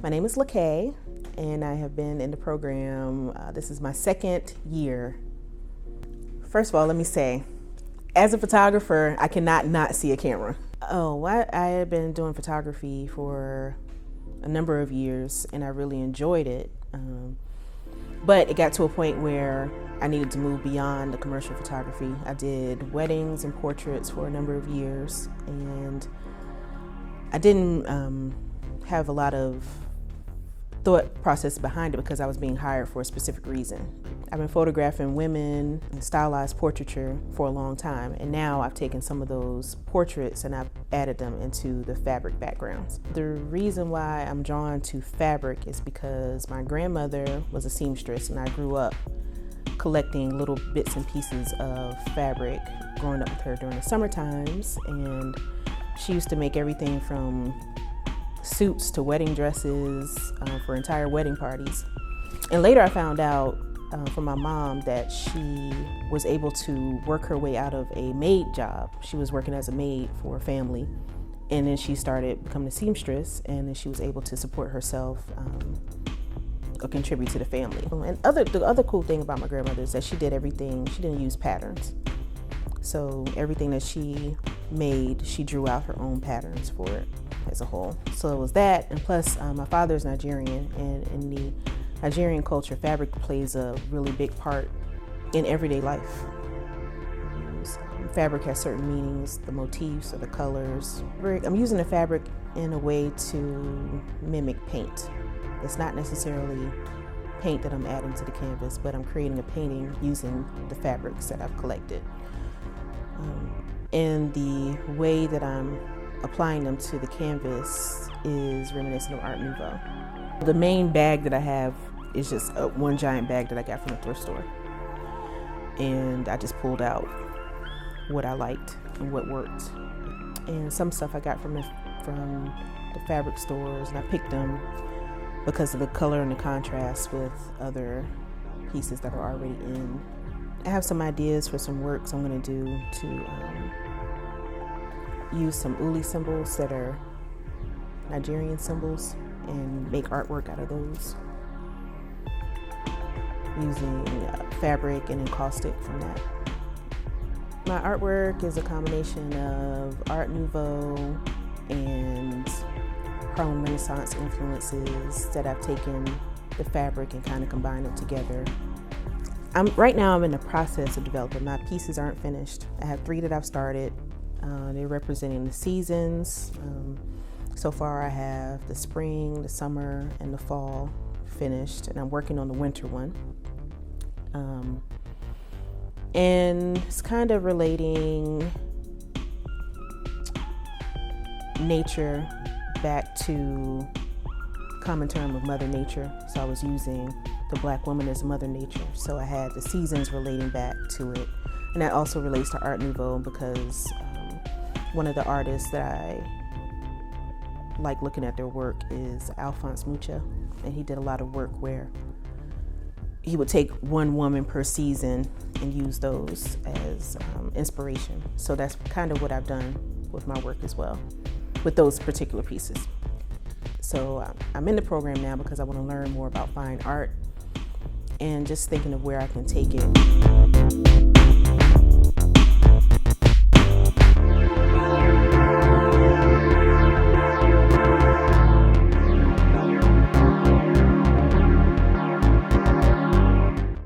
My name is LaKay, and I have been in the program, this is my second year. First of all, let me say, as a photographer, I cannot not see a camera. I had been doing photography for a number of years, and I really enjoyed it. But it got to a point where I needed to move beyond the commercial photography. I did weddings and portraits for a number of years, and I didn't have a lot of thought process behind it because I was being hired for a specific reason. I've been photographing women and stylized portraiture for a long time, and now I've taken some of those portraits and I've added them into the fabric backgrounds. The reason why I'm drawn to fabric is because my grandmother was a seamstress, and I grew up collecting little bits and pieces of fabric growing up with her during the summer times, and she used to make everything from suits to wedding dresses for entire wedding parties. And later I found out from my mom that she was able to work her way out of a maid job. She was working as a maid for a family, and then she started becoming a seamstress, and then she was able to support herself or contribute to the family. And the other cool thing about my grandmother is that she did everything, she didn't use patterns. So everything that she made, she drew out her own patterns for it as a whole. So it was that, and plus my father's Nigerian, and in the Nigerian culture, fabric plays a really big part in everyday life. Fabric has certain meanings, the motifs or the colors. I'm using the fabric in a way to mimic paint. It's not necessarily paint that I'm adding to the canvas, but I'm creating a painting using the fabrics that I've collected. And the way that I'm applying them to the canvas is reminiscent of Art Nouveau. The main bag that I have is just one giant bag that I got from the thrift store. And I just pulled out what I liked and what worked. And some stuff I got from the fabric stores, and I picked them because of the color and the contrast with other pieces that are already in. I have some ideas for some works I'm going to do to use some uli symbols that are Nigerian symbols and make artwork out of those using fabric and encaustic from that. My artwork is a combination of Art Nouveau and Harlem Renaissance influences that I've taken the fabric and kind of combined them together. Right now I'm in the process of developing. My pieces aren't finished. I have 3 that I've started. They're representing the seasons. So far I have the spring, the summer, and the fall finished, and I'm working on the winter one. And it's kind of relating nature back to common term of Mother Nature. So I was using the Black woman as Mother Nature. So I had the seasons relating back to it. And that also relates to Art Nouveau because one of the artists that I like looking at their work is Alphonse Mucha, and he did a lot of work where he would take one woman per season and use those as inspiration. So that's kind of what I've done with my work as well, with those particular pieces. So I'm in the program now because I want to learn more about fine art and just thinking of where I can take it.